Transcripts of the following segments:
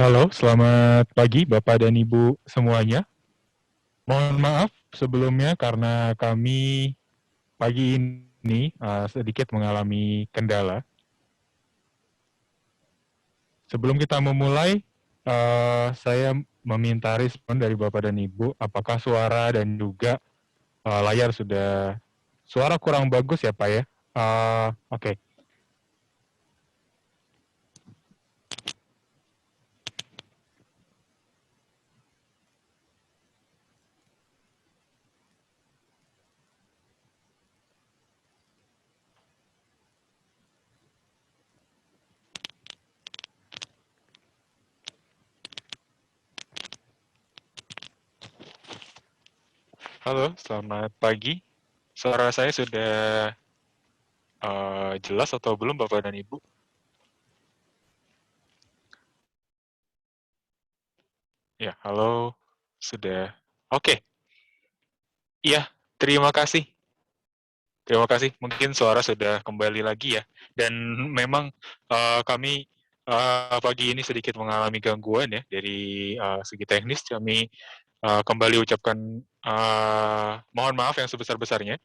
Halo, selamat pagi Bapak dan Ibu semuanya. Mohon maaf sebelumnya karena kami pagi ini sedikit mengalami kendala. Sebelum kita memulai, saya meminta respon dari Bapak dan Ibu, apakah suara dan juga layar suara kurang bagus ya Pak ya? Oke. Halo, selamat pagi. Suara saya sudah jelas atau belum Bapak dan Ibu? Ya, halo. Sudah. Oke. Iya, terima kasih. Terima kasih. Mungkin suara sudah kembali lagi ya. Dan memang kami pagi ini sedikit mengalami gangguan ya dari segi teknis. Kami kembali ucapkan mohon maaf yang sebesar-besarnya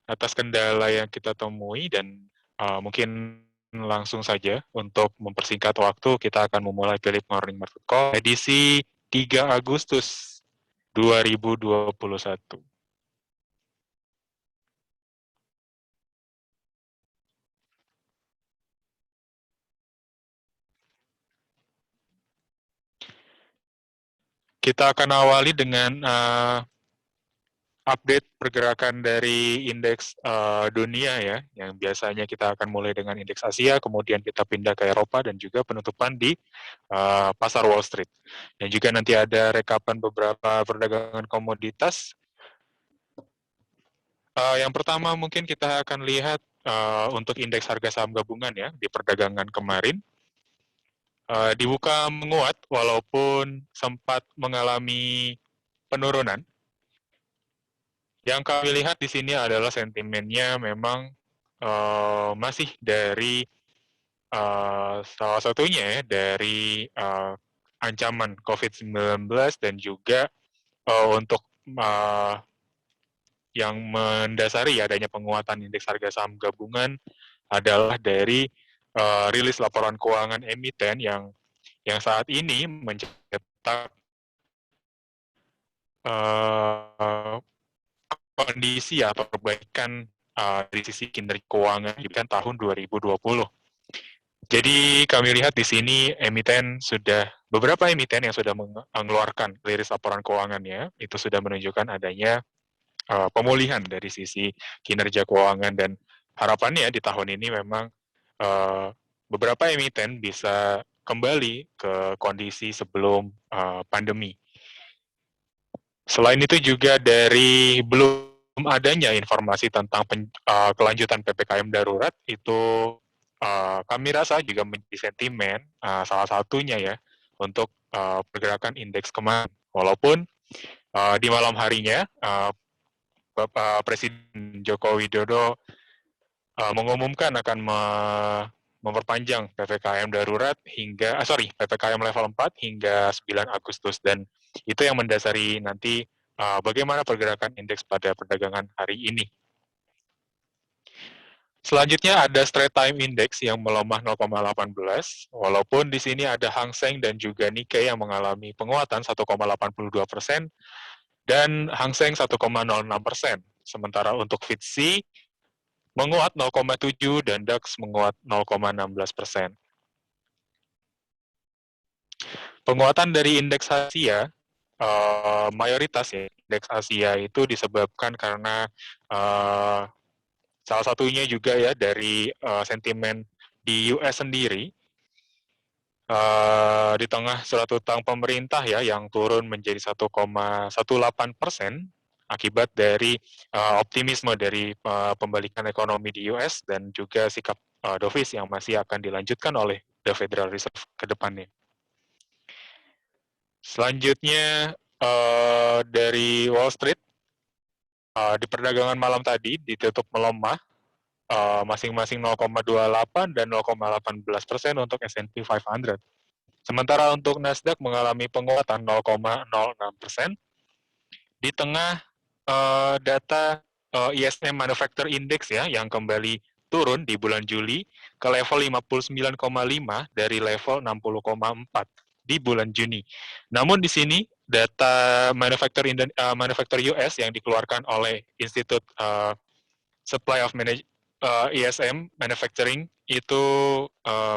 atas kendala yang kita temui dan mungkin langsung saja untuk mempersingkat waktu kita akan memulai Philip Morning Market Call edisi 3 Agustus 2021. Kita akan awali dengan update pergerakan dari indeks dunia ya, yang biasanya kita akan mulai dengan indeks Asia, kemudian kita pindah ke Eropa dan juga penutupan di pasar Wall Street. Dan juga nanti ada rekapan beberapa perdagangan komoditas. Yang pertama mungkin kita akan lihat untuk indeks harga saham gabungan ya di perdagangan kemarin. Dibuka menguat walaupun sempat mengalami penurunan. Yang kami lihat di sini adalah sentimennya memang masih dari salah satunya ya, dari ancaman COVID-19 dan juga untuk yang mendasari adanya penguatan indeks harga saham gabungan adalah dari rilis laporan keuangan emiten yang saat ini mencetak kondisi atau perbaikan dari sisi kinerja keuangan di tahun 2020. Jadi kami lihat di sini beberapa emiten yang sudah mengeluarkan rilis laporan keuangannya, itu sudah menunjukkan adanya pemulihan dari sisi kinerja keuangan dan harapannya di tahun ini memang beberapa emiten bisa kembali ke kondisi sebelum pandemi. Selain itu juga dari belum adanya informasi tentang kelanjutan PPKM darurat itu kami rasa juga menjadi sentimen salah satunya ya untuk pergerakan indeks kemarin. Walaupun di malam harinya Bapak Presiden Joko Widodo mengumumkan akan memperpanjang PPKM darurat PPKM level 4 hingga 9 Agustus dan itu yang mendasari nanti bagaimana pergerakan indeks pada perdagangan hari ini. Selanjutnya ada Straits Time Index yang melemah 0,18, walaupun di sini ada Hang Seng dan juga Nikkei yang mengalami penguatan 1,82% dan Hang Seng 1,06%. Sementara untuk FTSE menguat 0,7 dan DAX menguat 0,16%. Penguatan dari indeks Asia mayoritas ya indeks Asia itu disebabkan karena salah satunya juga ya dari sentimen di US sendiri di tengah surat utang pemerintah ya yang turun menjadi 1,18% akibat dari optimisme dari pembalikan ekonomi di US dan juga sikap dovish yang masih akan dilanjutkan oleh The Federal Reserve ke depannya. Selanjutnya dari Wall Street di perdagangan malam tadi ditutup melemah masing-masing 0,28 dan 0,18% untuk S&P 500. Sementara untuk Nasdaq mengalami penguatan 0,06% di tengah data ISM Manufacture Index ya yang kembali turun di bulan Juli ke level 59,5 dari level 60,4 di bulan Juni. Namun di sini data Manufacture US yang dikeluarkan oleh Institute Supply of ISM Manufacturing itu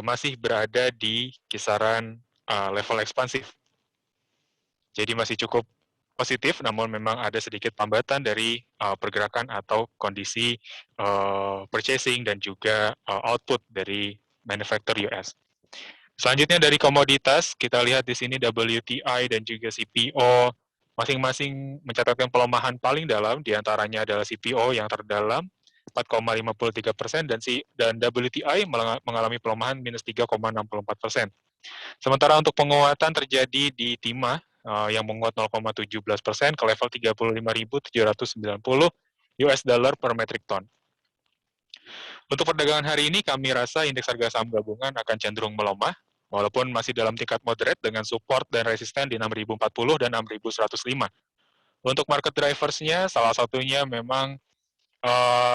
masih berada di kisaran level ekspansif. Jadi masih cukup positif, namun memang ada sedikit hambatan dari pergerakan atau kondisi purchasing dan juga output dari manufacturer US. Selanjutnya dari komoditas, kita lihat di sini WTI dan juga CPO masing-masing mencatatkan pelemahan paling dalam, diantaranya adalah CPO yang terdalam 4,53% dan WTI mengalami pelemahan minus 3,64%. Sementara untuk penguatan terjadi di timah yang menguat 0,17% ke level 35.790 US dollar per metric ton. Untuk perdagangan hari ini, kami rasa indeks harga saham gabungan akan cenderung melemah, walaupun masih dalam tingkat moderate dengan support dan resisten di 6.040 dan 6.105. Untuk market drivers-nya, salah satunya memang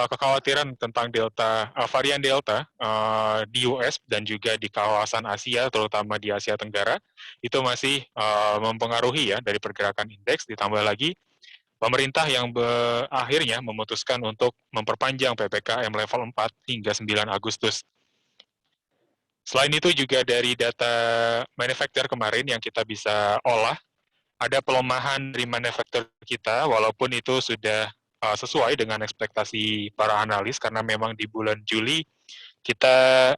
kekhawatiran tentang varian Delta di US dan juga di kawasan Asia, terutama di Asia Tenggara, itu masih mempengaruhi ya dari pergerakan indeks, ditambah lagi pemerintah yang akhirnya memutuskan untuk memperpanjang PPKM level 4 hingga 9 Agustus. Selain itu juga dari data manufacturer kemarin yang kita bisa olah, ada pelemahan dari manufacturer kita, walaupun itu sudah sesuai dengan ekspektasi para analis, karena memang di bulan Juli kita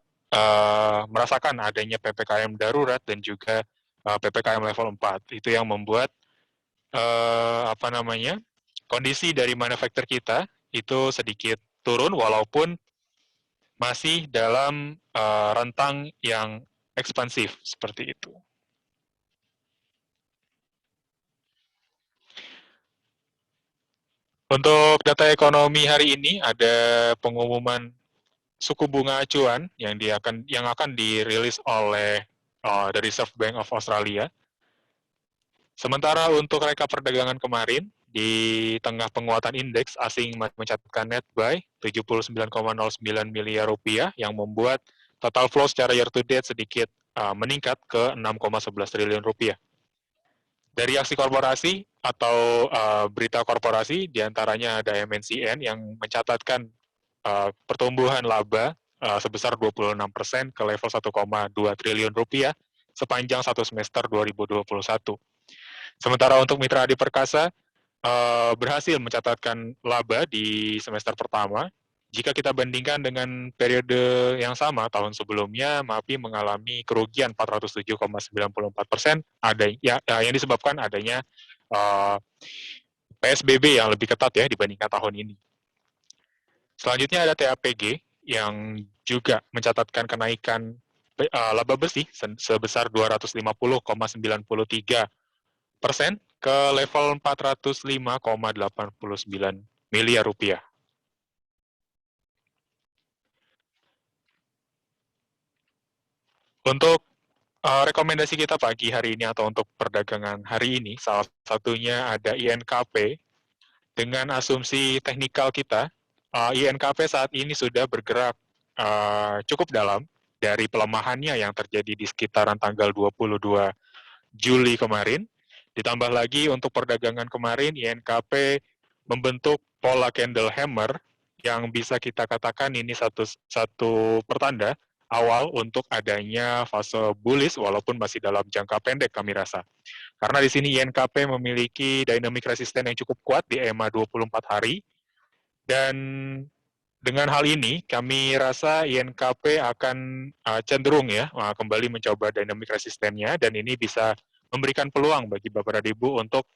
merasakan adanya PPKM darurat dan juga PPKM level 4. Itu yang membuat kondisi dari manufacturer kita itu sedikit turun, walaupun masih dalam rentang yang ekspansif seperti itu. Untuk data ekonomi hari ini ada pengumuman suku bunga acuan yang akan dirilis oleh The Reserve Bank of Australia. Sementara untuk reka perdagangan kemarin, di tengah penguatan indeks, asing mencatatkan net buy 79,09 miliar rupiah yang membuat total flow secara year to date sedikit meningkat ke 6,11 triliun rupiah. Dari aksi korporasi atau berita korporasi, diantaranya ada MNCN yang mencatatkan pertumbuhan laba sebesar 26% ke level 1,2 triliun rupiah sepanjang satu semester 2021. Sementara untuk Mitra Adi Perkasa berhasil mencatatkan laba di semester pertama. Jika kita bandingkan dengan periode yang sama tahun sebelumnya, MAPI mengalami kerugian 407,94%, yang disebabkan adanya PSBB yang lebih ketat ya dibandingkan tahun ini. Selanjutnya ada TAPG yang juga mencatatkan kenaikan laba bersih sebesar 250,93% ke level 405,89 miliar rupiah. Untuk rekomendasi kita pagi hari ini atau untuk perdagangan hari ini, salah satunya ada INKP. Dengan asumsi teknikal kita, INKP saat ini sudah bergerak cukup dalam dari pelemahannya yang terjadi di sekitaran tanggal 22 Juli kemarin. Ditambah lagi untuk perdagangan kemarin, INKP membentuk pola candle hammer yang bisa kita katakan ini satu pertanda awal untuk adanya fase bullish walaupun masih dalam jangka pendek kami rasa. Karena di sini INKP memiliki dynamic resisten yang cukup kuat di EMA 24 hari dan dengan hal ini kami rasa INKP akan cenderung ya kembali mencoba dynamic resistennya dan ini bisa memberikan peluang bagi Bapak dan Ibu untuk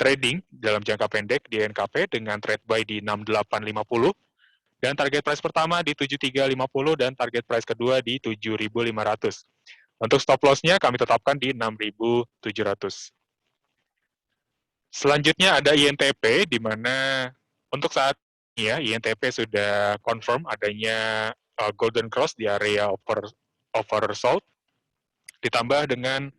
trading dalam jangka pendek di INKP dengan trade buy di 6850 dan target price pertama di 7350 dan target price kedua di 7500. Untuk stop loss-nya kami tetapkan di 6700. Selanjutnya ada INTP di mana untuk saat ini ya INTP sudah confirm adanya golden cross di area oversold ditambah dengan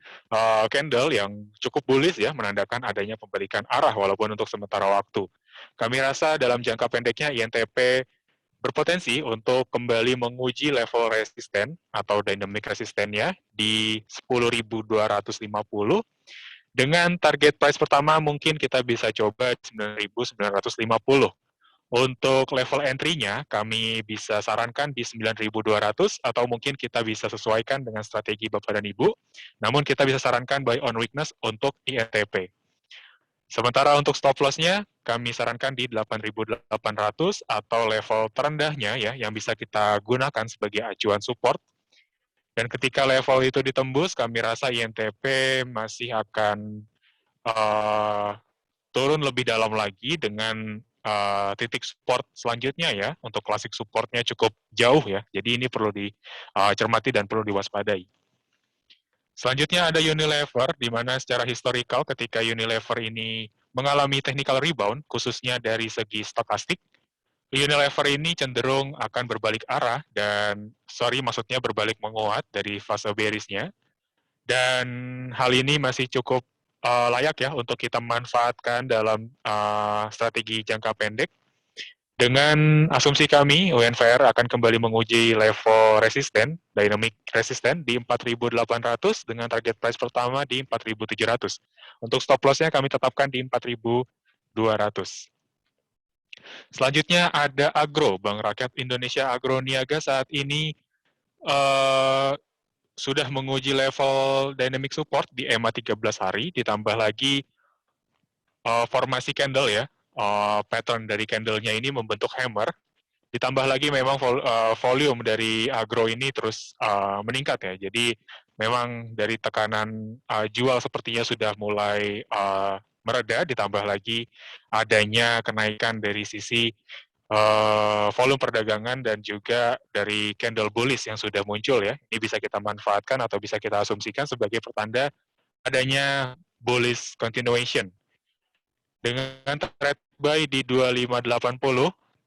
candle yang cukup bullish ya, menandakan adanya pembalikan arah walaupun untuk sementara waktu. Kami rasa dalam jangka pendeknya INTP berpotensi untuk kembali menguji level resisten atau dynamic resistennya di 10.250 dengan target price pertama mungkin kita bisa coba 9.950. Untuk level entry-nya, kami bisa sarankan di 9.200 atau mungkin kita bisa sesuaikan dengan strategi Bapak dan Ibu. Namun kita bisa sarankan buy on weakness untuk INTP. Sementara untuk stop loss-nya, kami sarankan di 8.800 atau level terendahnya ya, yang bisa kita gunakan sebagai acuan support. Dan ketika level itu ditembus, kami rasa INTP masih akan turun lebih dalam lagi dengan titik support selanjutnya ya. Untuk klasik supportnya cukup jauh ya, jadi ini perlu dicermati dan perlu diwaspadai. Selanjutnya ada Unilever, di mana secara historical ketika Unilever ini mengalami technical rebound, khususnya dari segi stokastik, Unilever ini cenderung akan berbalik arah dan, maksudnya berbalik menguat dari fase bearish-nya, dan hal ini masih cukup layak ya untuk kita manfaatkan dalam strategi jangka pendek. Dengan asumsi kami, UNVR akan kembali menguji level resisten, dynamic resisten di 4.800 dengan target price pertama di 4.700. Untuk stop loss-nya kami tetapkan di 4.200. Selanjutnya ada Agro, Bank Rakyat Indonesia Agro Niaga saat ini sudah menguji level dynamic support di EMA 13 hari, ditambah lagi formasi candle ya, pattern dari candle-nya ini membentuk hammer, ditambah lagi memang volume dari agro ini terus meningkat ya. Jadi memang dari tekanan jual sepertinya sudah mulai mereda, ditambah lagi adanya kenaikan dari sisi volume perdagangan dan juga dari candle bullish yang sudah muncul ya. Ini bisa kita manfaatkan atau bisa kita asumsikan sebagai pertanda adanya bullish continuation. Dengan trade buy di 2580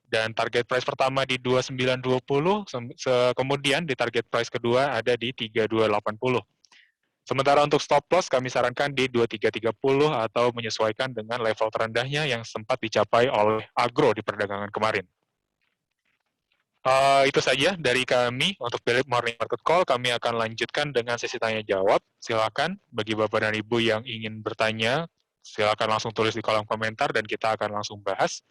dan target price pertama di 2920, kemudian di target price kedua ada di 3280. Sementara untuk stop loss kami sarankan di 2330 atau menyesuaikan dengan level terendahnya yang sempat dicapai oleh agro di perdagangan kemarin. Itu saja dari kami untuk Philip Morning Market Call. Kami akan lanjutkan dengan sesi tanya jawab. Silakan bagi Bapak dan Ibu yang ingin bertanya, silakan langsung tulis di kolom komentar dan kita akan langsung bahas.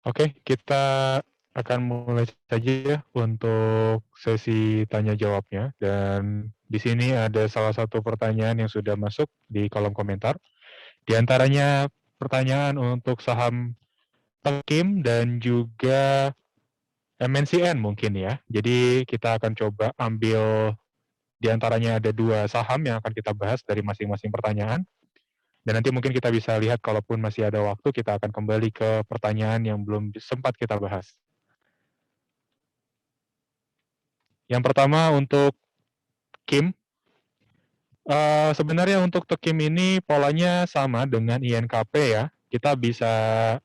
Oke, kita akan mulai saja ya untuk sesi tanya jawabnya, dan di sini ada salah satu pertanyaan yang sudah masuk di kolom komentar. Di antaranya pertanyaan untuk saham Tekim dan juga MNCN mungkin ya. Jadi kita akan coba ambil di antaranya ada 2 saham yang akan kita bahas dari masing-masing pertanyaan, dan nanti mungkin kita bisa lihat kalaupun masih ada waktu kita akan kembali ke pertanyaan yang belum sempat kita bahas. Yang pertama untuk Kim, sebenarnya untuk Tekim ini polanya sama dengan INKP ya. Kita bisa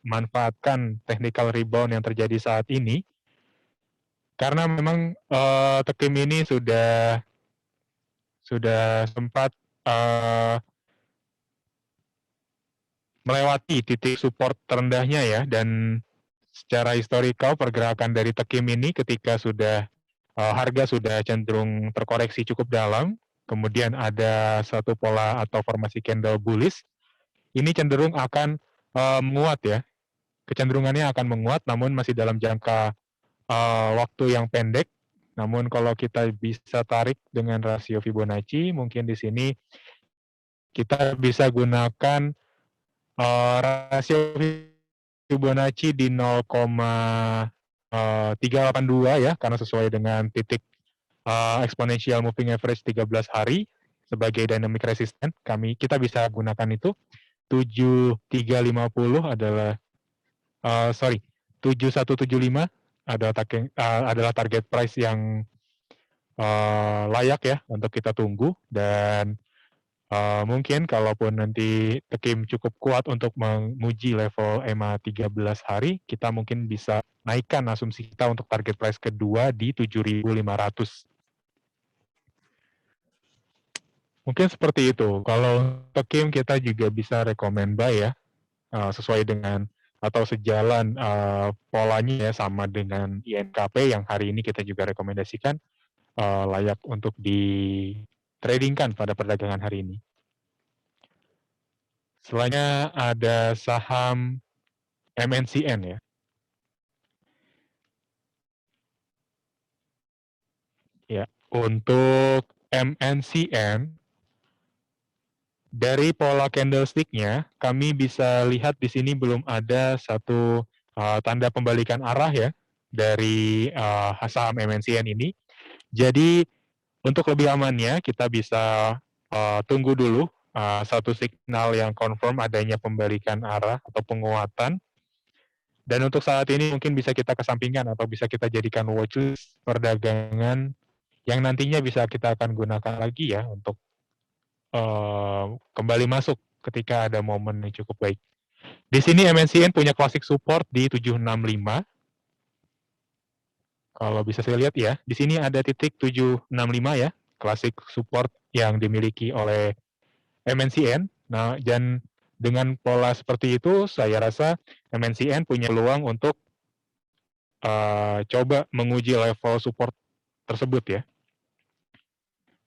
manfaatkan technical rebound yang terjadi saat ini, karena memang, Tekim ini sudah sempat, eee, melewati titik support terendahnya ya, dan secara historical pergerakan dari Tekim ini ketika sudah, harga sudah cenderung terkoreksi cukup dalam, kemudian ada satu pola atau formasi candle bullish, ini cenderung akan, menguat ya, kecenderungannya akan menguat namun masih dalam jangka, waktu yang pendek. Namun kalau kita bisa tarik dengan rasio Fibonacci, mungkin di sini kita bisa gunakan, rasio Fibonacci di 0,382 ya, karena sesuai dengan titik, exponential moving average 13 hari sebagai dynamic resistance, kita bisa gunakan itu. 7350 adalah, 7175 adalah target price yang, layak ya untuk kita tunggu, dan mungkin kalaupun nanti Tekim cukup kuat untuk menguji level EMA 13 hari, kita mungkin bisa naikkan asumsi kita untuk target price kedua di 7.500. Mungkin seperti itu. Kalau Tekim kita juga bisa rekomen buy ya, sesuai dengan atau sejalan, polanya ya sama dengan INKP yang hari ini kita juga rekomendasikan, layak untuk di-trading-kan pada perdagangan hari ini. Selanjutnya ada saham MNCN ya. Ya, untuk MNCN, dari pola candlestick-nya, kami bisa lihat di sini belum ada satu, tanda pembalikan arah ya, dari, saham MNCN ini. Jadi, untuk lebih amannya, kita bisa, tunggu dulu, satu signal yang confirm adanya pembalikan arah atau penguatan. Dan untuk saat ini mungkin bisa kita kesampingkan atau bisa kita jadikan watchlist perdagangan yang nantinya bisa kita akan gunakan lagi ya untuk, kembali masuk ketika ada momen yang cukup baik. Di sini MNCN punya classic support di 765. Kalau bisa saya lihat ya, di sini ada titik 765 ya, classic support yang dimiliki oleh MNCN. Nah, dan dengan pola seperti itu, saya rasa MNCN punya peluang untuk, coba menguji level support tersebut ya.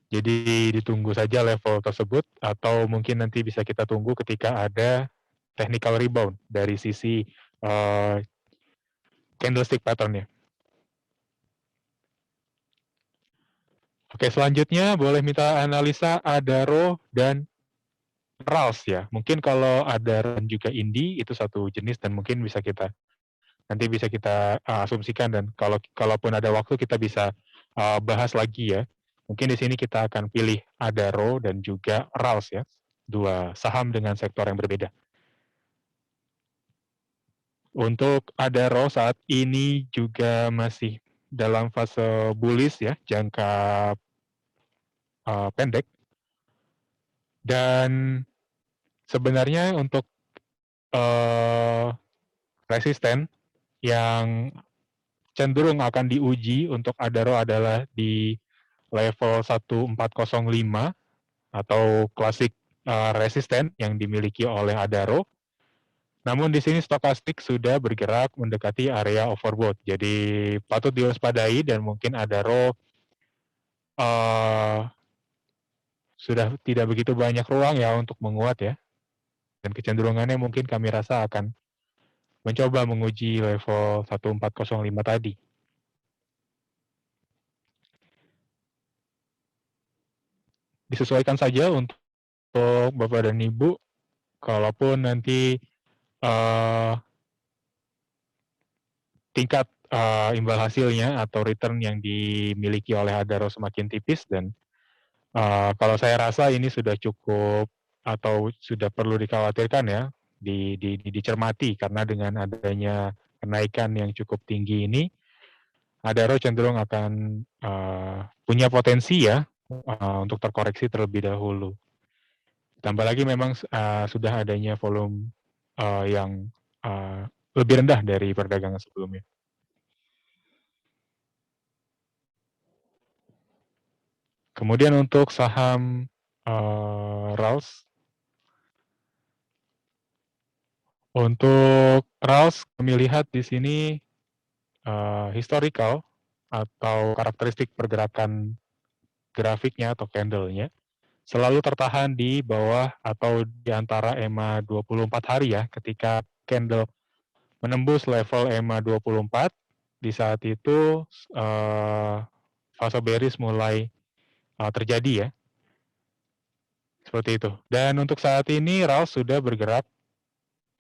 Jadi ditunggu saja level tersebut atau mungkin nanti bisa kita tunggu ketika ada technical rebound dari sisi, candlestick pattern-nya. Oke, selanjutnya boleh minta analisa Adaro dan RALS ya. Mungkin kalau Adaro dan juga Indi itu satu jenis dan mungkin nanti bisa kita, asumsikan, dan kalaupun ada waktu kita bisa, bahas lagi ya. Mungkin di sini kita akan pilih Adaro dan juga RALS ya, 2 saham dengan sektor yang berbeda. Untuk Adaro saat ini juga masih dalam fase bullish ya, jangka, pendek. Dan sebenarnya untuk, resisten yang cenderung akan diuji untuk Adaro adalah di level 1405 atau klasik, resisten yang dimiliki oleh Adaro. Namun di sini stokastik sudah bergerak mendekati area overbought, jadi patut diwaspadai dan mungkin Adaro, eee, sudah tidak begitu banyak ruang ya untuk menguat ya, dan kecenderungannya mungkin kami rasa akan mencoba menguji level 1405 tadi. Disesuaikan saja untuk Bapak dan Ibu, kalaupun nanti tingkat imbal hasilnya atau return yang dimiliki oleh Adaro semakin tipis, dan kalau saya rasa ini sudah cukup atau sudah perlu dikhawatirkan ya, dicermati, karena dengan adanya kenaikan yang cukup tinggi ini, Adaro cenderung akan punya potensi ya untuk terkoreksi terlebih dahulu. Tambah lagi memang sudah adanya volume yang lebih rendah dari perdagangan sebelumnya. Kemudian untuk saham RALS, untuk RALS kami lihat di sini historical atau karakteristik pergerakan grafiknya atau candle-nya selalu tertahan di bawah atau di antara EMA 24 hari ya. Ketika candle menembus level EMA 24, di saat itu fase bearish mulai terjadi ya. Seperti itu. Dan untuk saat ini RALS sudah bergerak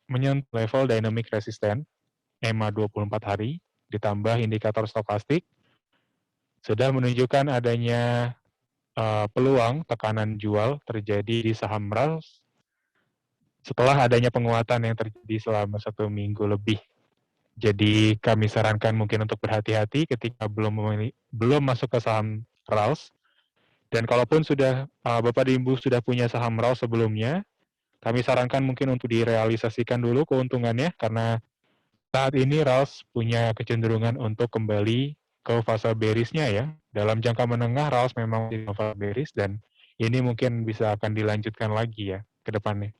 menyentuh level dynamic resistance EMA 24 hari ditambah indikator stokastik sudah menunjukkan adanya peluang tekanan jual terjadi di saham RALS setelah adanya penguatan yang terjadi selama 1 minggu lebih. Jadi kami sarankan mungkin untuk berhati-hati ketika belum masuk ke saham RALS. Dan kalaupun sudah Bapak dan Ibu sudah punya saham RALS sebelumnya, kami sarankan mungkin untuk direalisasikan dulu keuntungannya, karena saat ini RALS punya kecenderungan untuk kembali ke fase bearish-nya ya. Dalam jangka menengah RALS memang di fase bearish, dan ini mungkin bisa akan dilanjutkan lagi ya ke depannya.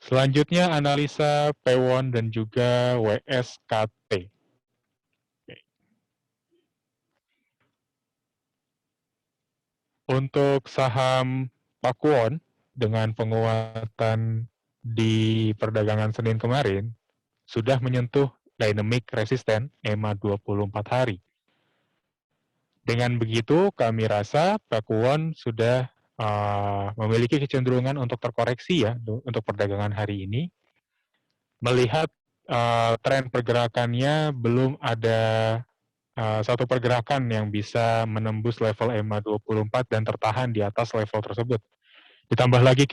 Selanjutnya analisa P1 dan juga WSKT. Untuk saham Pakuwon dengan penguatan di perdagangan Senin kemarin sudah menyentuh dynamic resistance EMA 24 hari. Dengan begitu, kami rasa Pakuwon sudah memiliki kecenderungan untuk terkoreksi ya untuk perdagangan hari ini. Melihat tren pergerakannya belum ada satu pergerakan yang bisa menembus level EMA 24 dan tertahan di atas level tersebut. Ditambah lagi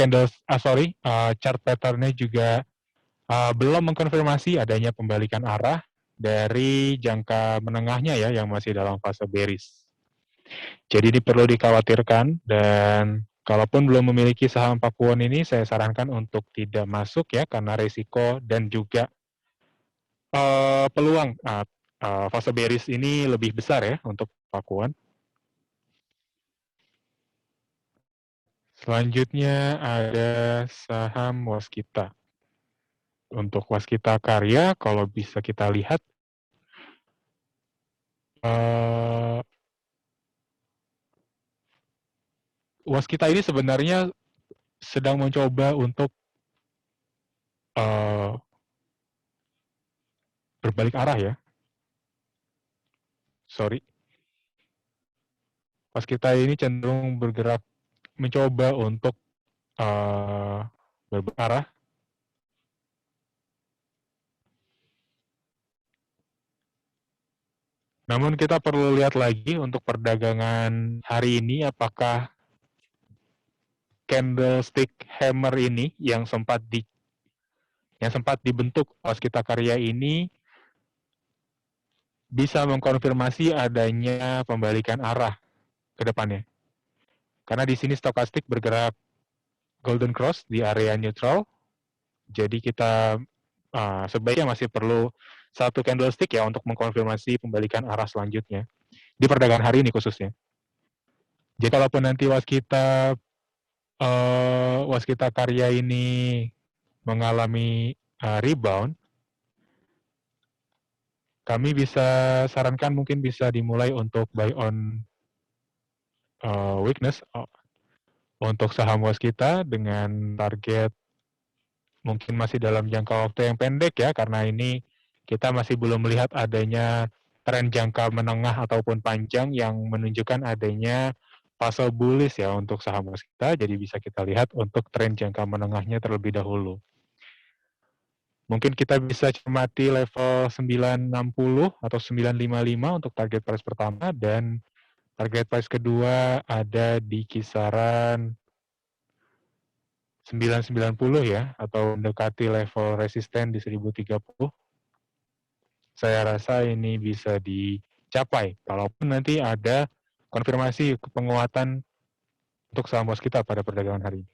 chart pattern-nya juga belum mengkonfirmasi adanya pembalikan arah dari jangka menengahnya ya yang masih dalam fase bearish. Jadi ini perlu dikhawatirkan, dan kalaupun belum memiliki saham Pakuwon ini, saya sarankan untuk tidak masuk ya, karena risiko dan juga peluang fase bearish ini lebih besar ya untuk Pakuwon. Selanjutnya ada saham Waskita. Untuk Waskita Karya, kalau bisa kita lihat, Waskita ini sebenarnya sedang mencoba untuk berbalik arah ya. Waskita ini cenderung bergerak mencoba untuk berbalik arah. Namun kita perlu lihat lagi untuk perdagangan hari ini, apakah candlestick hammer ini yang sempat dibentuk Waskita Karya ini bisa mengkonfirmasi adanya pembalikan arah ke depannya. Karena di sini stokastik bergerak golden cross di area neutral, jadi kita sebaiknya masih perlu satu candlestick ya untuk mengkonfirmasi pembalikan arah selanjutnya di perdagangan hari ini khususnya. Jadi kalaupun nanti Waskita Karya ini mengalami rebound, kami bisa sarankan mungkin bisa dimulai untuk buy on weakness Untuk saham waskita dengan target mungkin masih dalam jangka waktu yang pendek ya, karena ini kita masih belum melihat adanya tren jangka menengah ataupun panjang yang menunjukkan adanya fase bullish ya untuk saham waskita, jadi bisa kita lihat untuk tren jangka menengahnya terlebih dahulu. Mungkin kita bisa cermati level 960 atau 955 untuk target price pertama, dan target price kedua ada di kisaran 990 ya, atau mendekati level resisten di 1030. Saya rasa ini bisa dicapai, kalaupun nanti ada konfirmasi penguatan untuk saham waskita pada perdagangan hari ini.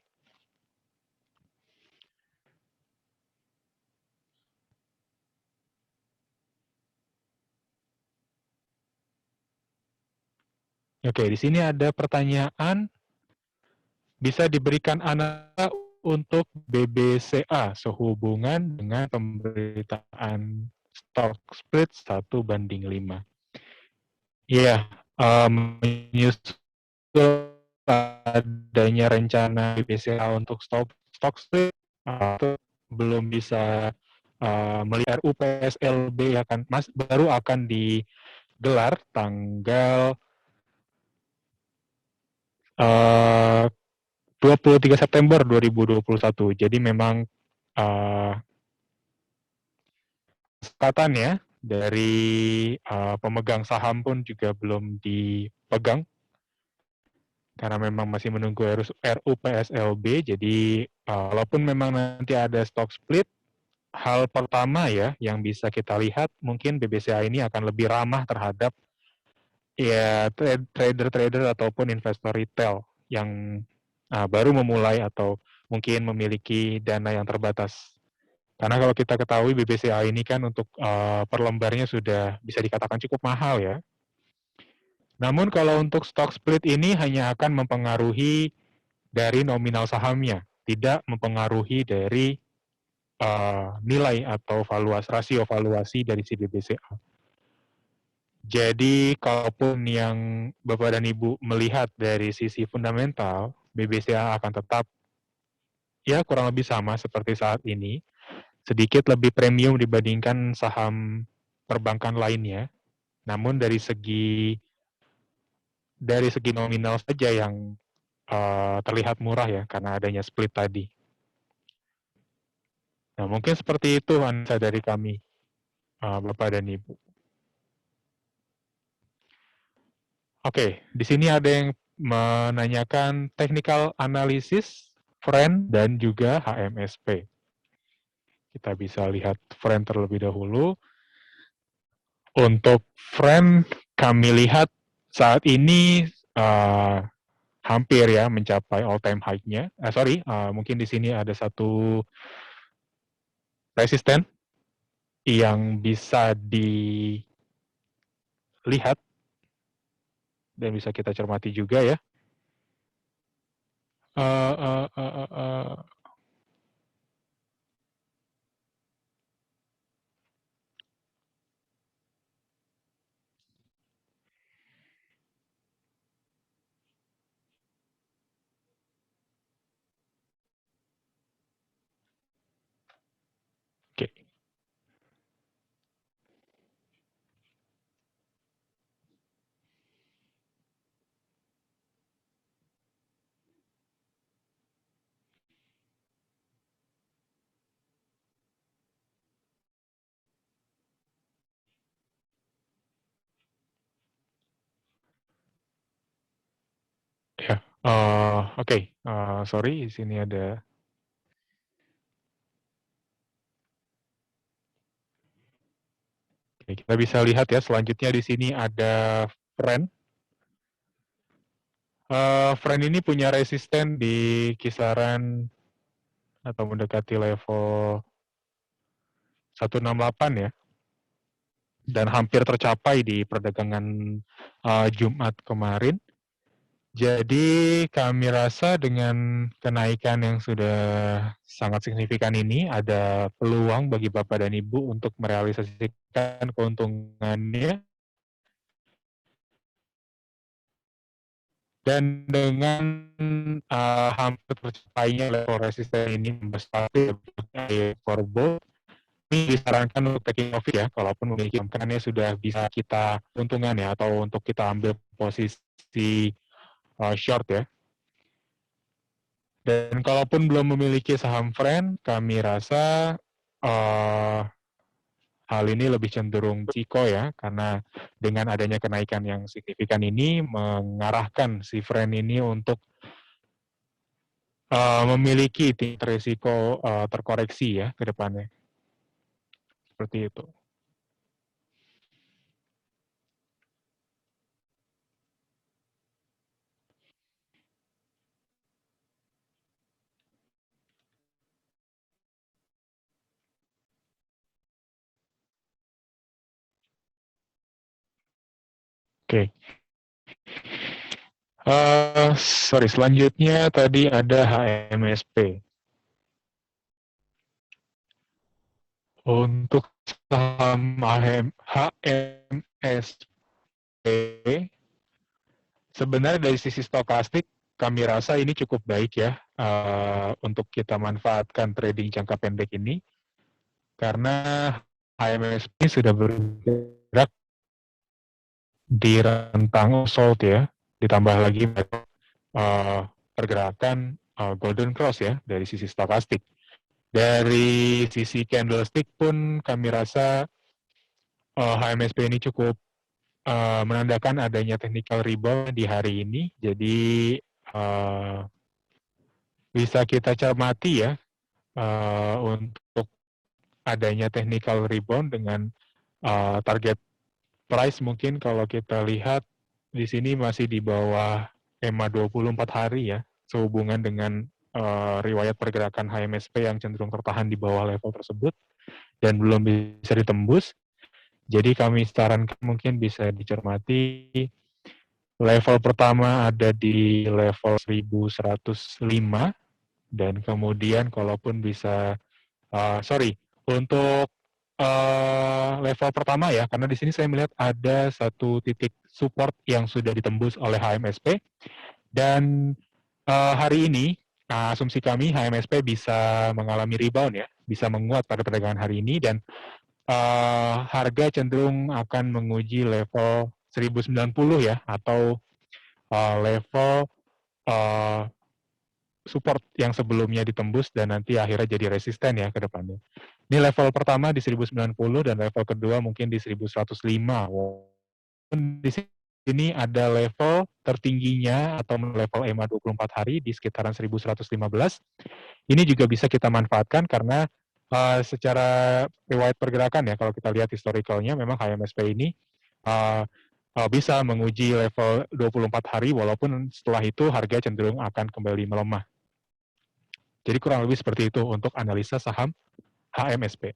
Oke, di sini ada pertanyaan, bisa diberikan analisa untuk BBCA sehubungan dengan pemberitaan stock split 1:5. Iya, menyusul adanya rencana BBCA untuk stock split, itu belum bisa melihat RUPSLB baru akan digelar tanggal 23 September 2021. Jadi memang kesepakatan ya dari pemegang saham pun juga belum dipegang karena memang masih menunggu RUPSLB. Jadi walaupun memang nanti ada stock split, hal pertama ya yang bisa kita lihat mungkin BBCA ini akan lebih ramah terhadap ya trader-trader ataupun investor retail yang baru memulai atau mungkin memiliki dana yang terbatas. Karena kalau kita ketahui BBCA ini kan untuk per lembarnya sudah bisa dikatakan cukup mahal ya. Namun kalau untuk stock split ini hanya akan mempengaruhi dari nominal sahamnya, tidak mempengaruhi dari nilai atau rasio valuasi dari si BBCA. Jadi kalaupun yang Bapak dan Ibu melihat dari sisi fundamental, BBCA akan tetap ya kurang lebih sama seperti saat ini, sedikit lebih premium dibandingkan saham perbankan lainnya. Namun dari segi nominal saja yang terlihat murah ya karena adanya split tadi. Nah, mungkin seperti itu analisa dari kami, Bapak dan Ibu. Oke, di sini ada yang menanyakan technical analysis, friend, dan juga HMSP. Kita bisa lihat friend terlebih dahulu. Untuk friend, kami lihat saat ini hampir ya mencapai all time high-nya. Mungkin di sini ada satu resisten yang bisa dilihat dan bisa kita cermati juga ya. Oke. Ya, oke. Sorry, di sini ada. Oke, kita bisa lihat ya selanjutnya di sini ada friend. Friend ini punya resisten di kisaran atau mendekati level 168 ya, dan hampir tercapai di perdagangan Jumat kemarin. Jadi kami rasa dengan kenaikan yang sudah sangat signifikan ini, ada peluang bagi Bapak dan Ibu untuk merealisasikan keuntungannya Dan dengan hampir tercapainya level resisten ini membesar for both, ini disarankan untuk taking profit ya, kalaupun memiliki kemungkinannya sudah bisa kita untungan ya, atau untuk kita ambil posisi short ya. Dan kalaupun belum memiliki saham friend, kami rasa hal ini lebih cenderung berisiko ya, karena dengan adanya kenaikan yang signifikan ini mengarahkan si friend ini untuk memiliki tingkat risiko terkoreksi ya ke depannya. Seperti itu. Oke. Sorry, selanjutnya tadi ada HMSP. Untuk saham HMSP, sebenarnya dari sisi stokastik, kami rasa ini cukup baik ya untuk kita manfaatkan trading jangka pendek ini, karena HMSP sudah bergerak di rentang sold ya, ditambah lagi pergerakan golden cross ya dari sisi stokastik. Dari sisi candlestick pun kami rasa HMSP ini cukup menandakan adanya technical rebound di hari ini. Jadi bisa kita cermati ya untuk adanya technical rebound dengan target price mungkin kalau kita lihat di sini masih di bawah EMA 24 hari ya, sehubungan dengan riwayat pergerakan HMSP yang cenderung tertahan di bawah level tersebut dan belum bisa ditembus. Jadi kami sarankan mungkin bisa dicermati level pertama ada di level 1105 dan kemudian kalaupun bisa untuk level pertama ya, karena di sini saya melihat ada satu titik support yang sudah ditembus oleh HMSP dan hari ini asumsi kami HMSP bisa mengalami rebound ya, bisa menguat pada perdagangan hari ini dan harga cenderung akan menguji level 1090 ya, atau level support yang sebelumnya ditembus dan nanti akhirnya jadi resisten ya ke depannya. Ini level pertama di 1090 dan level kedua mungkin di 1105. Di sini ada level tertingginya atau level EMA 24 hari di sekitaran 1115. Ini juga bisa kita manfaatkan karena secara riwayat pergerakan ya, kalau kita lihat historicalnya memang HMSP ini bisa menguji level 24 hari walaupun setelah itu harga cenderung akan kembali melemah. Jadi kurang lebih seperti itu untuk analisa saham HMSP.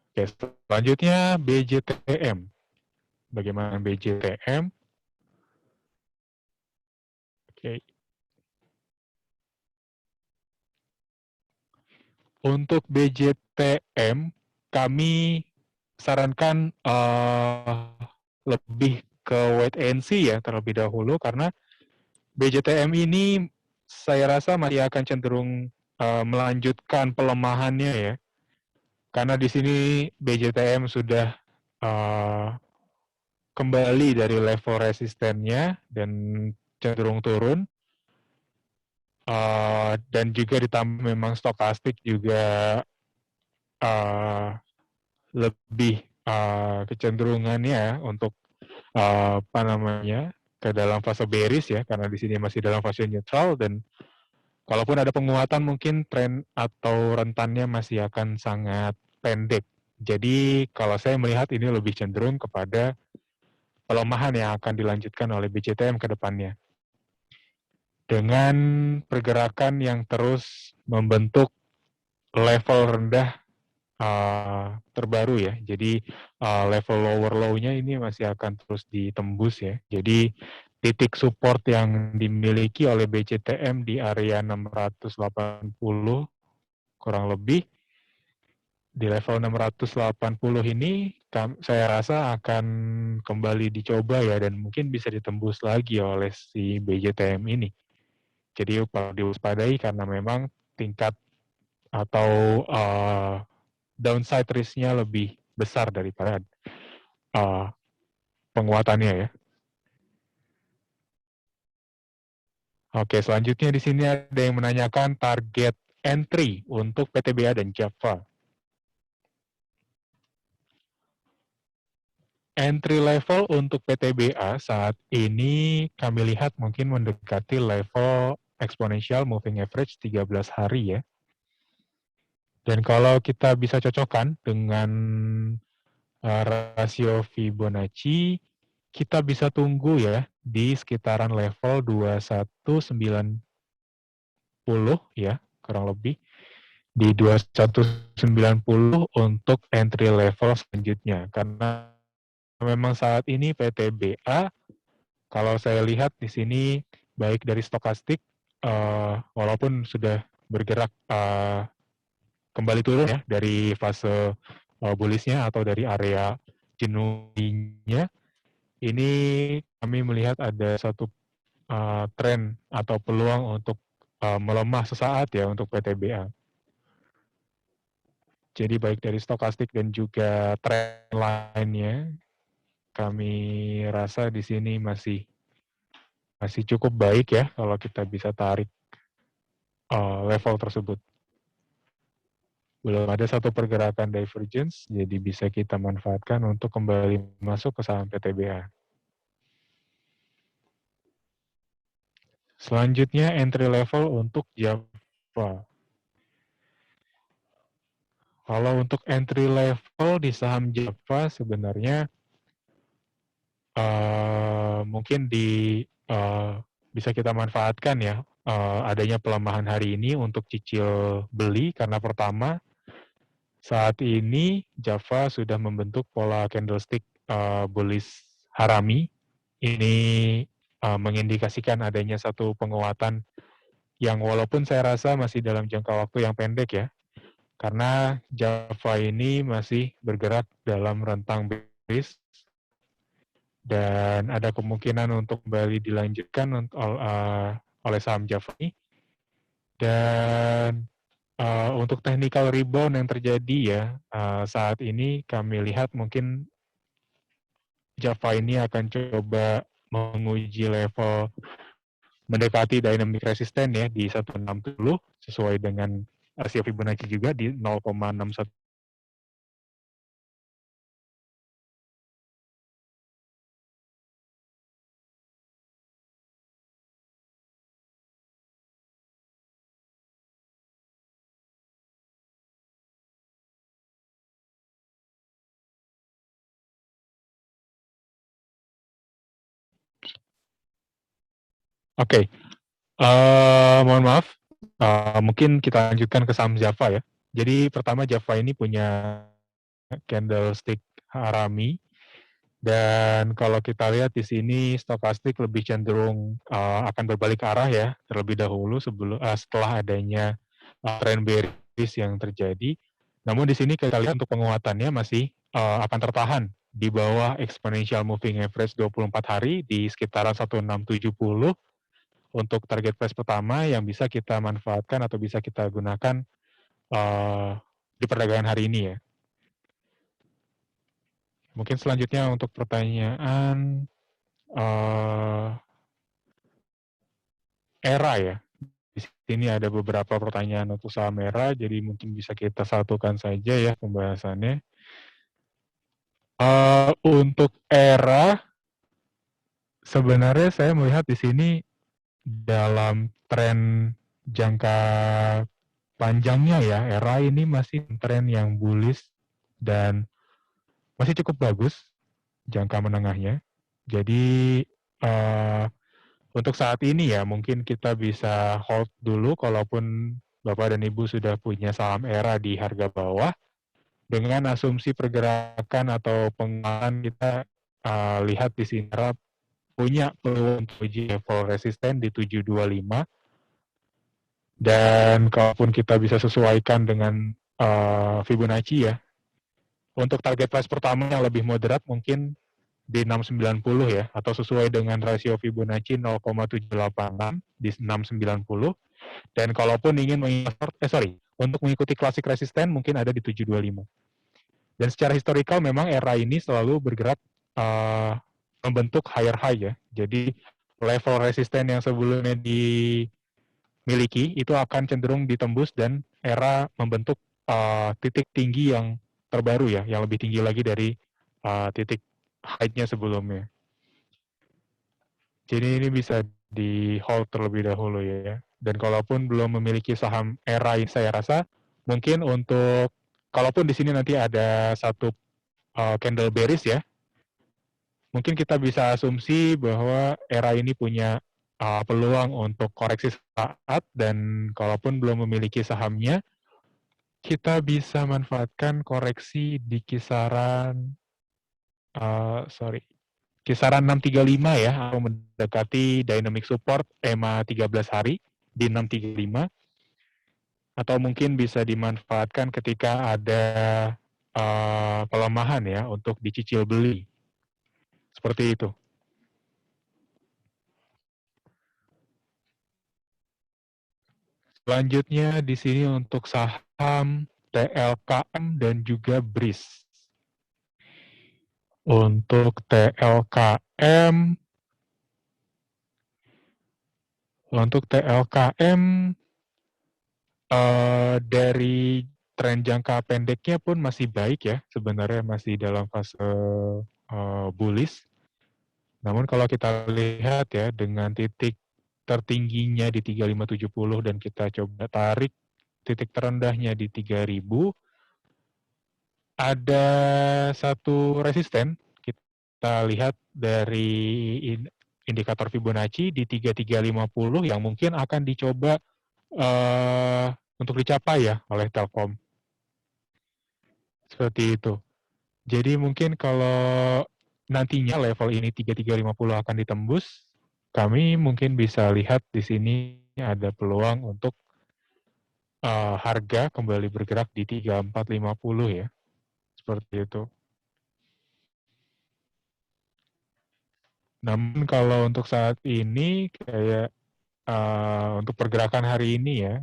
Oke, selanjutnya BJTM. Bagaimana BJTM? Oke. Untuk BJTM, kami sarankan lebih ke wait and see ya terlebih dahulu, karena BJTM ini saya rasa masih akan cenderung melanjutkan pelemahannya ya. Karena di sini BJTM sudah kembali dari level resistennya dan cenderung turun. Dan juga ditambah memang stokastik juga lebih kecenderungannya untuk apa namanya ke dalam fase bearish ya, karena di sini masih dalam fase neutral dan kalaupun ada penguatan mungkin tren atau rentannya masih akan sangat pendek. Jadi kalau saya melihat ini lebih cenderung kepada pelemahan yang akan dilanjutkan oleh BJTM ke depannya. Dengan pergerakan yang terus membentuk level rendah terbaru ya. Jadi level lower low-nya ini masih akan terus ditembus ya. Jadi titik support yang dimiliki oleh BCTM di area 680 kurang lebih di level 680 ini saya rasa akan kembali dicoba ya, dan mungkin bisa ditembus lagi oleh si BJTM ini. Jadi perlu diwaspadai karena memang tingkat atau downside risk-nya lebih besar daripada penguatannya ya. Oke, selanjutnya di sini ada yang menanyakan target entry untuk PTBA dan Java. Entry level untuk PTBA saat ini kami lihat mungkin mendekati level exponential moving average 13 hari ya. Dan kalau kita bisa cocokkan dengan rasio Fibonacci, kita bisa tunggu ya di sekitaran level 2190 ya, kurang lebih di 2190 untuk entry level selanjutnya. Karena memang saat ini PTBA, kalau saya lihat di sini baik dari stokastik, walaupun sudah bergerak kembali turun ya dari fase bullish-nya atau dari area jenuhnya, ini kami melihat ada satu tren atau peluang untuk melemah sesaat ya untuk PTBA. Jadi baik dari stokastik dan juga tren lainnya, kami rasa di sini masih cukup baik ya kalau kita bisa tarik level tersebut. Belum ada satu pergerakan divergence, jadi bisa kita manfaatkan untuk kembali masuk ke saham PTBA. Selanjutnya entry level untuk Java. Kalau untuk entry level di saham Java sebenarnya mungkin bisa kita manfaatkan ya adanya pelemahan hari ini untuk cicil beli, karena pertama saat ini Java sudah membentuk pola candlestick bullish harami. Ini mengindikasikan adanya satu penguatan yang walaupun saya rasa masih dalam jangka waktu yang pendek ya, karena Java ini masih bergerak dalam rentang bearish dan ada kemungkinan untuk kembali dilanjutkan oleh saham Java ini. Dan untuk technical rebound yang terjadi ya saat ini kami lihat mungkin Java ini akan coba menguji level mendekati dynamic resistance ya di 160 sesuai dengan rasio Fibonacci juga di 0,61. Oke, mohon maaf, mungkin kita lanjutkan ke saham Java ya. Jadi pertama Java ini punya candlestick harami, dan kalau kita lihat di sini stokastik lebih cenderung akan berbalik arah ya terlebih dahulu setelah adanya tren bearish yang terjadi. Namun di sini kita lihat untuk penguatannya masih akan tertahan di bawah exponential moving average 24 hari di sekitaran 1670 untuk target price pertama yang bisa kita manfaatkan atau bisa kita gunakan di perdagangan hari ini ya. Mungkin selanjutnya untuk pertanyaan ERA ya. Di sini ada beberapa pertanyaan untuk saham ERA, jadi mungkin bisa kita satukan saja ya pembahasannya. Untuk ERA, sebenarnya saya melihat di sini dalam tren jangka panjangnya ya, ERA ini masih tren yang bullish dan masih cukup bagus jangka menengahnya. Jadi untuk saat ini ya mungkin kita bisa hold dulu kalaupun Bapak dan Ibu sudah punya saham ERA di harga bawah, dengan asumsi pergerakan atau penguatan kita lihat di sini ERA punya peluang untuk uji level resisten di 725, dan kalaupun kita bisa sesuaikan dengan Fibonacci ya, Untuk target price pertama yang lebih moderat mungkin di 690 ya, atau sesuai dengan rasio Fibonacci 0,786 di 690. Dan kalaupun ingin untuk mengikuti klasik resisten mungkin ada di 725. Dan secara historical memang era ini selalu bergerak membentuk higher high ya. Jadi level resisten yang sebelumnya dimiliki itu akan cenderung ditembus dan era membentuk titik tinggi yang terbaru ya, yang lebih tinggi lagi dari titik high-nya sebelumnya. Jadi ini bisa di hold terlebih dahulu ya. Dan kalaupun belum memiliki saham era ini, saya rasa mungkin untuk kalaupun di sini nanti ada satu candle bearish ya, mungkin kita bisa asumsi bahwa era ini punya peluang untuk koreksi saat, dan kalaupun belum memiliki sahamnya, kita bisa manfaatkan koreksi di kisaran kisaran 635 ya, atau mendekati dynamic support EMA 13 hari di 635, atau mungkin bisa dimanfaatkan ketika ada pelemahan ya untuk dicicil beli. Seperti itu. Selanjutnya di sini untuk saham TLKM dan juga BRIS. Untuk TLKM dari tren jangka pendeknya pun masih baik ya, sebenarnya masih dalam fase bullish. Namun kalau kita lihat ya, dengan titik tertingginya di 3570 dan kita coba tarik titik terendahnya di 3000, ada satu resisten. Kita lihat dari indikator Fibonacci di 3350 yang mungkin akan dicoba untuk dicapai ya oleh Telkom. Seperti itu. Jadi mungkin kalau nantinya level ini 3350 akan ditembus, kami mungkin bisa lihat di sini ada peluang untuk harga kembali bergerak di 3450 ya. Seperti itu. Namun kalau untuk saat ini kayak untuk pergerakan hari ini ya,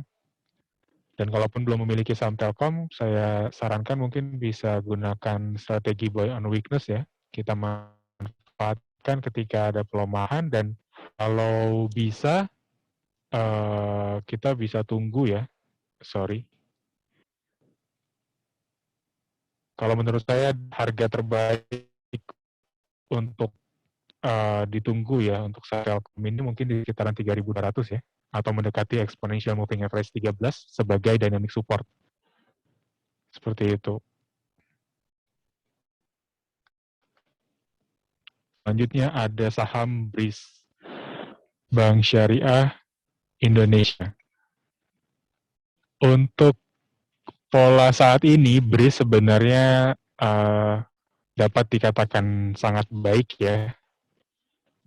dan kalaupun belum memiliki saham Telkom, saya sarankan mungkin bisa gunakan strategi buy on weakness ya. Kita manfaatkan ketika ada pelemahan, dan kalau bisa kita bisa tunggu ya. Kalau menurut saya harga terbaik untuk ditunggu ya untuk saham Telkom ini mungkin di sekitaran 3.200 ya, atau mendekati exponential moving average 13 sebagai dynamic support. Seperti itu. Selanjutnya ada saham BRIS, Bank Syariah Indonesia. Untuk pola saat ini, BRIS sebenarnya dapat dikatakan sangat baik ya,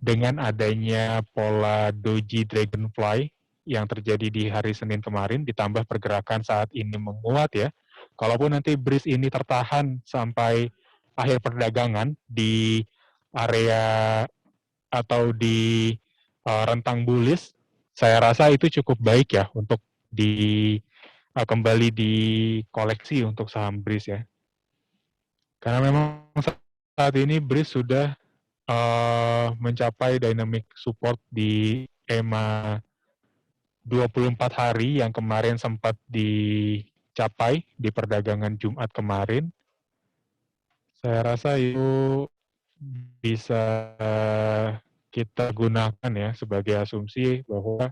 dengan adanya pola doji dragonfly yang terjadi di hari Senin kemarin, ditambah pergerakan saat ini menguat ya. Kalaupun nanti BRIS ini tertahan sampai akhir perdagangan di area atau di rentang bullish, saya rasa itu cukup baik ya untuk kembali di koleksi untuk saham BRIS ya. Karena memang saat ini BRIS sudah mencapai dynamic support di EMA 24 hari yang kemarin sempat dicapai di perdagangan Jumat kemarin. Saya rasa itu bisa kita gunakan ya sebagai asumsi bahwa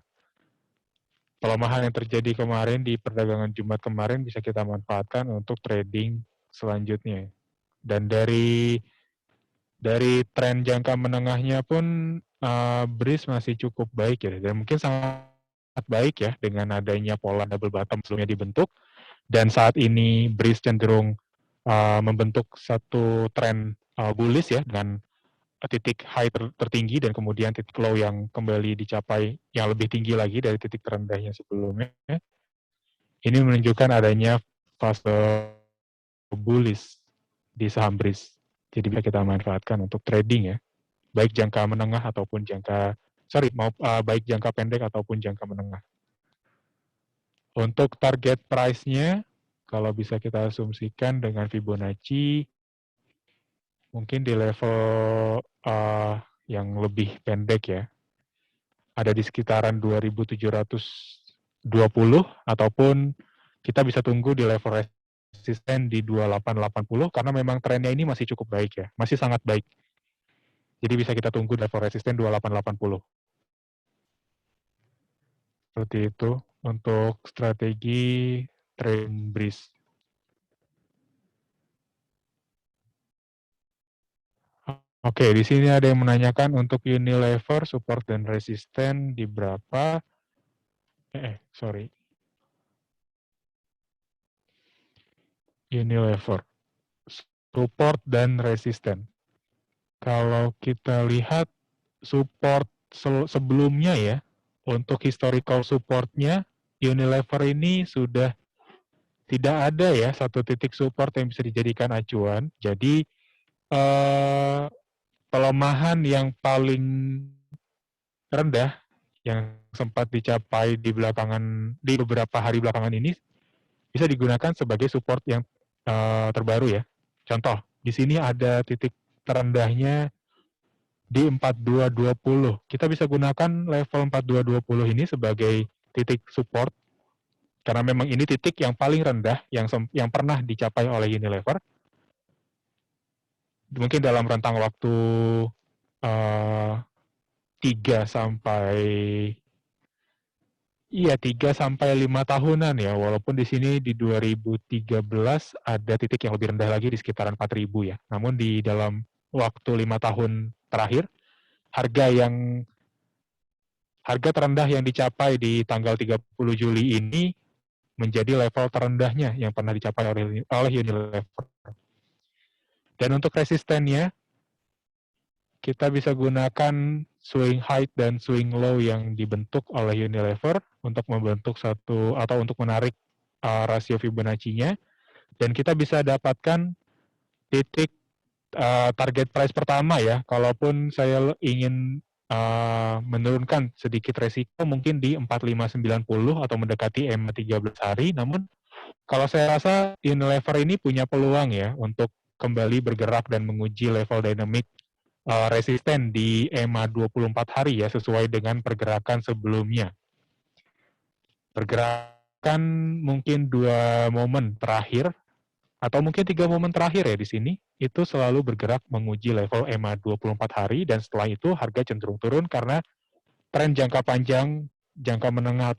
pelemahan yang terjadi kemarin di perdagangan Jumat kemarin bisa kita manfaatkan untuk trading selanjutnya. Dan dari tren jangka menengahnya pun BRIS masih cukup baik ya, dan mungkin sangat baik ya dengan adanya pola double bottom sebelumnya dibentuk, dan saat ini BRIS cenderung membentuk satu tren bullish ya, dengan titik high tertinggi dan kemudian titik low yang kembali dicapai yang lebih tinggi lagi dari titik terendahnya sebelumnya. Ini menunjukkan adanya fase bullish. di saham BRIS. Jadi bisa kita manfaatkan untuk trading ya, baik jangka menengah ataupun baik jangka pendek ataupun jangka menengah. Untuk target price-nya, kalau bisa kita asumsikan dengan Fibonacci, mungkin di level yang lebih pendek ya, ada di sekitaran 2720 ataupun kita bisa tunggu di level resisten di 2880 karena memang trennya ini masih cukup baik ya, masih sangat baik. Jadi bisa kita tunggu di level resisten 2880. Seperti itu untuk strategi trend BRIS. Oke, di sini ada yang menanyakan untuk Unilever support dan resisten di berapa? Sorry. Unilever support dan resisten. Kalau kita lihat support sebelumnya ya, untuk historical supportnya Unilever ini sudah tidak ada ya satu titik support yang bisa dijadikan acuan. Jadi pelemahan yang paling rendah yang sempat dicapai di beberapa hari belakangan ini bisa digunakan sebagai support yang terbaru ya. Contoh, di sini ada titik terendahnya di 4220. Kita bisa gunakan level 4220 ini sebagai titik support karena memang ini titik yang paling rendah yang pernah dicapai oleh Unilever. Mungkin dalam rentang waktu 3 sampai 5 tahunan ya, walaupun di sini di 2013 ada titik yang lebih rendah lagi di sekitaran 4.000 ya. Namun di dalam waktu 5 tahun terakhir, harga terendah yang dicapai di tanggal 30 Juli ini menjadi level terendahnya yang pernah dicapai oleh Unilever. Dan untuk resistennya, kita bisa gunakan swing height dan swing low yang dibentuk oleh Unilever untuk membentuk untuk menarik rasio Fibonacci-nya, dan kita bisa dapatkan titik target price pertama ya. Kalaupun saya ingin menurunkan sedikit resiko mungkin di 4590 atau mendekati EMA 13 hari, namun kalau saya rasa Unilever ini punya peluang ya untuk kembali bergerak dan menguji level dynamic resisten di EMA 24 hari ya, sesuai dengan pergerakan sebelumnya. Pergerakan mungkin 2 momen terakhir atau mungkin 3 momen terakhir ya di sini, itu selalu bergerak menguji level EMA 24 hari dan setelah itu harga cenderung turun karena tren jangka panjang, jangka menengah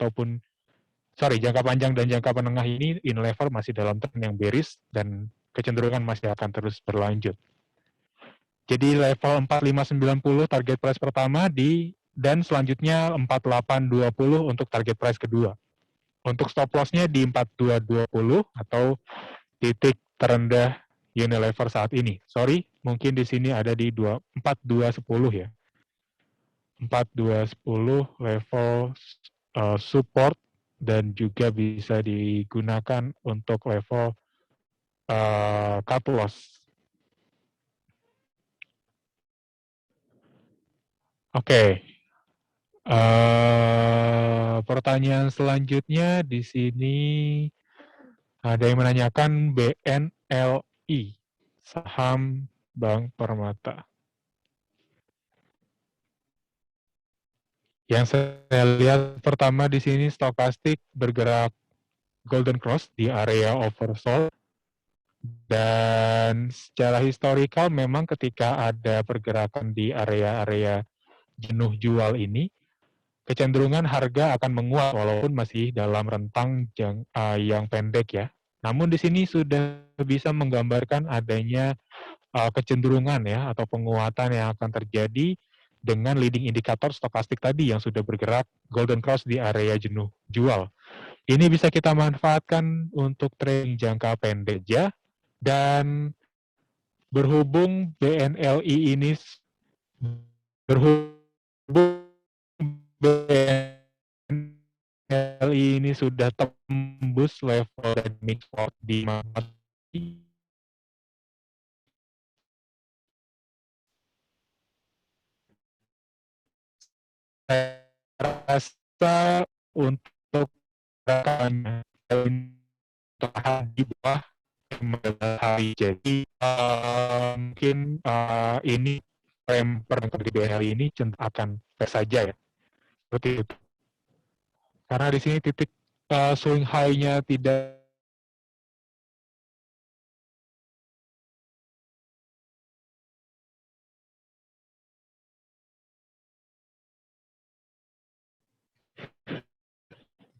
jangka panjang dan jangka menengah ini Unilever masih dalam tren yang bearish dan kecenderungan masih akan terus berlanjut. Jadi level 4590 target price pertama dan selanjutnya 4820 untuk target price kedua. Untuk stop loss-nya di 4220 atau titik terendah Unilever saat ini. Sorry, mungkin di sini ada di 4210 ya. 4210 level support dan juga bisa digunakan untuk level cut loss. Oke. Pertanyaan selanjutnya di sini ada yang menanyakan BNLI, saham Bank Permata. Yang saya lihat pertama di sini stokastik bergerak golden cross di area oversold, dan secara historical memang ketika ada pergerakan di area-area jenuh jual ini, kecenderungan harga akan menguat walaupun masih dalam rentang yang pendek ya. Namun di sini sudah bisa menggambarkan adanya kecenderungan ya atau penguatan yang akan terjadi dengan leading indikator stokastik tadi yang sudah bergerak golden cross di area jenuh jual. Ini bisa kita manfaatkan untuk trading jangka pendek ya, dan berhubung BNLI ini sudah tembus level dynamic spot di saya rasa untuk tahan di bawah 15 hari. Jadi mungkin ini frame perdagangan di 2 hari ini cenderung akan fair saja ya. Seperti itu. Karena di sini titik swing high-nya tidak.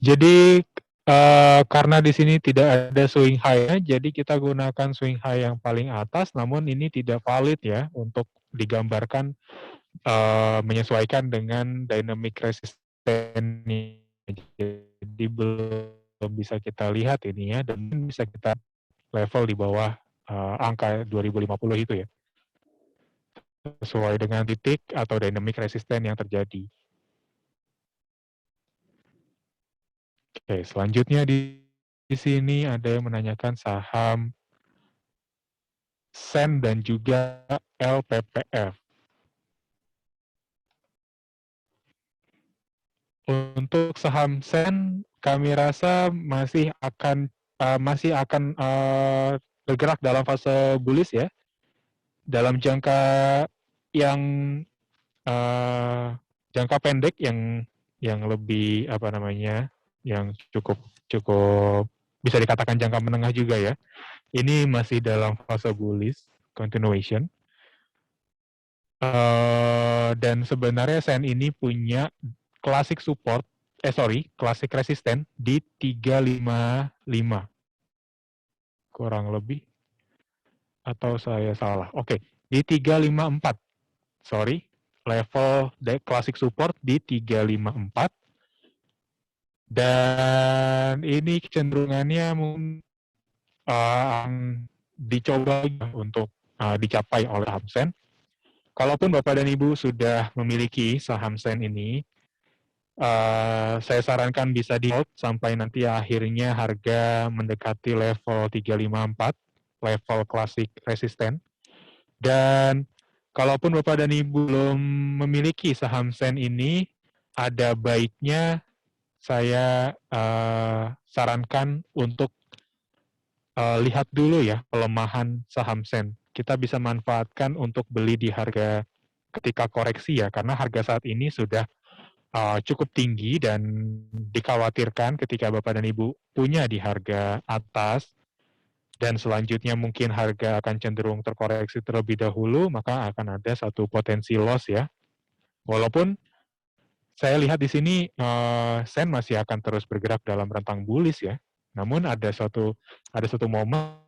Jadi karena di sini tidak ada swing high-nya, jadi kita gunakan swing high yang paling atas, namun ini tidak valid ya untuk digambarkan menyesuaikan dengan dynamic resistance. Jadi belum bisa kita lihat ini ya, dan bisa kita level di bawah angka 2050 itu ya, sesuai dengan titik atau dynamic resistance yang terjadi. Oke, selanjutnya di sini ada yang menanyakan saham SEN dan juga LPPF. Untuk saham SEN, kami rasa masih akan bergerak dalam fase bullish ya, dalam yang uh, jangka pendek yang lebih yang cukup cukup bisa dikatakan jangka menengah juga ya. Ini masih dalam fase bullish continuation. Dan sebenarnya SEN ini punya classic resisten di 355. Kurang lebih, atau saya salah. Oke, di 354. Sorry, level classic support di 354. Dan ini kecenderungannya dicoba untuk dicapai oleh saham SEN. Kalaupun Bapak dan Ibu sudah memiliki saham SEN ini, saya sarankan bisa di hold sampai nanti akhirnya harga mendekati level 354, level klasik resisten. Dan kalaupun Bapak dan Ibu belum memiliki saham SEN ini, ada baiknya saya sarankan untuk lihat dulu ya pelemahan saham SEN. Kita bisa manfaatkan untuk beli di harga ketika koreksi ya, karena harga saat ini sudah cukup tinggi dan dikhawatirkan ketika Bapak dan Ibu punya di harga atas dan selanjutnya mungkin harga akan cenderung terkoreksi terlebih dahulu, maka akan ada satu potensi loss ya. Walaupun saya lihat di sini SEN masih akan terus bergerak dalam rentang bullish ya. Namun ada satu momen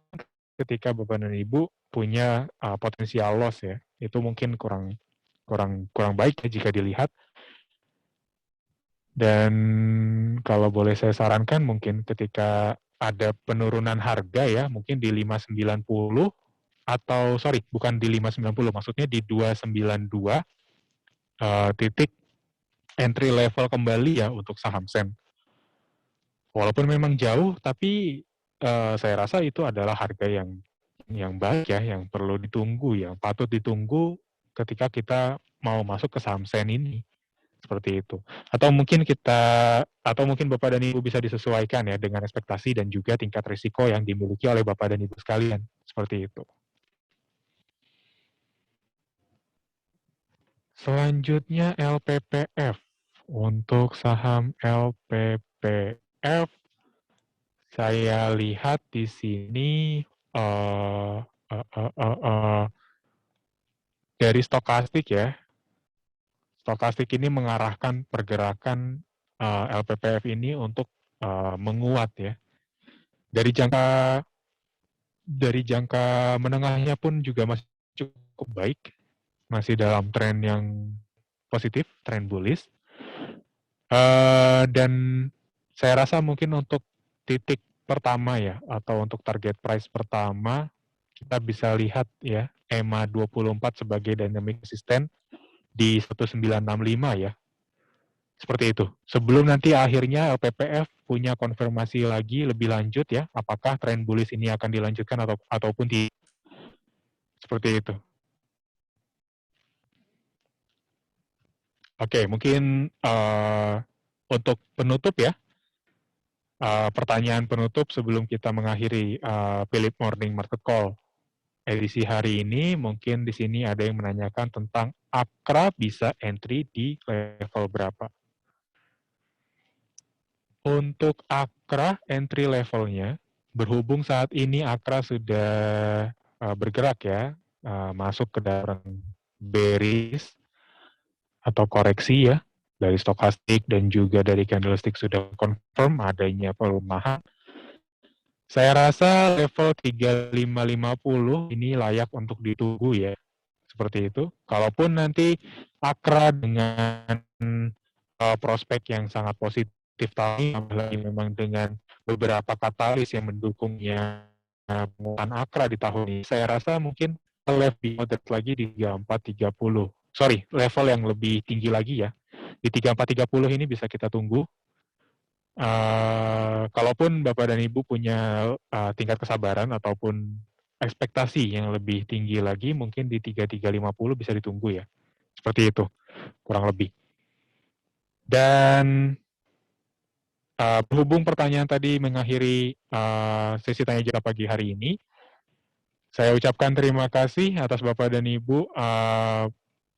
ketika Bapak dan Ibu punya potensial loss ya. Itu mungkin kurang baik ya jika dilihat. Dan kalau boleh saya sarankan mungkin ketika ada penurunan harga ya, mungkin di 590 atau bukan di 590, maksudnya di 292 titik entry level kembali ya untuk saham SEN. Walaupun memang jauh, tapi saya rasa itu adalah harga yang baik ya, yang perlu ditunggu, yang patut ditunggu ketika kita mau masuk ke saham SEN ini. Seperti itu. Atau mungkin Bapak dan Ibu bisa disesuaikan ya dengan ekspektasi dan juga tingkat risiko yang dimiliki oleh Bapak dan Ibu sekalian. Seperti itu. Selanjutnya LPPF. Untuk saham LPPF, saya lihat di sini dari stokastik ya. Stokastik ini mengarahkan pergerakan LPPF ini untuk menguat ya. Dari jangka menengahnya pun juga masih cukup baik, masih dalam tren yang positif, tren bullish. Dan saya rasa mungkin untuk titik pertama ya, atau untuk target price pertama, kita bisa lihat ya, EMA 24 sebagai dynamic resistance di 1965 ya. Seperti itu. Sebelum nanti akhirnya LPPF punya konfirmasi lagi lebih lanjut ya, apakah tren bullish ini akan dilanjutkan ataupun di seperti itu. Oke, mungkin untuk penutup ya, pertanyaan penutup sebelum kita mengakhiri Philip Morning Market Call edisi hari ini, mungkin di sini ada yang menanyakan tentang AKRA bisa entry di level berapa. Untuk AKRA entry levelnya, berhubung saat ini AKRA sudah bergerak ya, masuk ke dalam bearish atau koreksi ya, dari stokastik dan juga dari candlestick sudah confirm adanya pelemahan. Saya rasa level 3550 ini layak untuk ditunggu ya, seperti itu. Kalaupun nanti AKRA dengan prospek yang sangat positif tadi, apalagi memang dengan beberapa katalis yang mendukungnya penguatan AKRA di tahun ini, saya rasa mungkin lebih moderate lagi di 3430. Sorry, level yang lebih tinggi lagi ya. Di 3430 ini bisa kita tunggu. Kalaupun Bapak dan Ibu punya tingkat kesabaran ataupun ekspektasi yang lebih tinggi lagi, mungkin di 3350 bisa ditunggu ya. Seperti itu, kurang lebih. Dan berhubung pertanyaan tadi mengakhiri sesi tanya jawab pagi hari ini, saya ucapkan terima kasih atas Bapak dan Ibu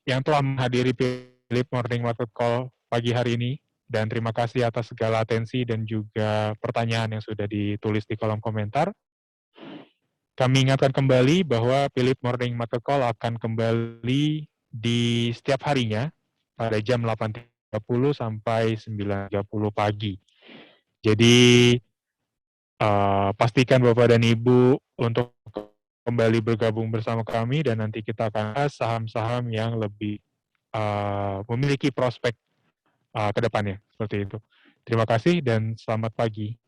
yang telah menghadiri Philip Morning Market Call pagi hari ini. Dan terima kasih atas segala atensi dan juga pertanyaan yang sudah ditulis di kolom komentar. Kami ingatkan kembali bahwa Philip Morning Market Call akan kembali di setiap harinya pada jam 8.30 sampai 9.30 pagi. Jadi pastikan Bapak dan Ibu untuk kembali bergabung bersama kami dan nanti kita akan bahas saham-saham yang lebih memiliki prospek ke depannya, seperti itu. Terima kasih dan selamat pagi.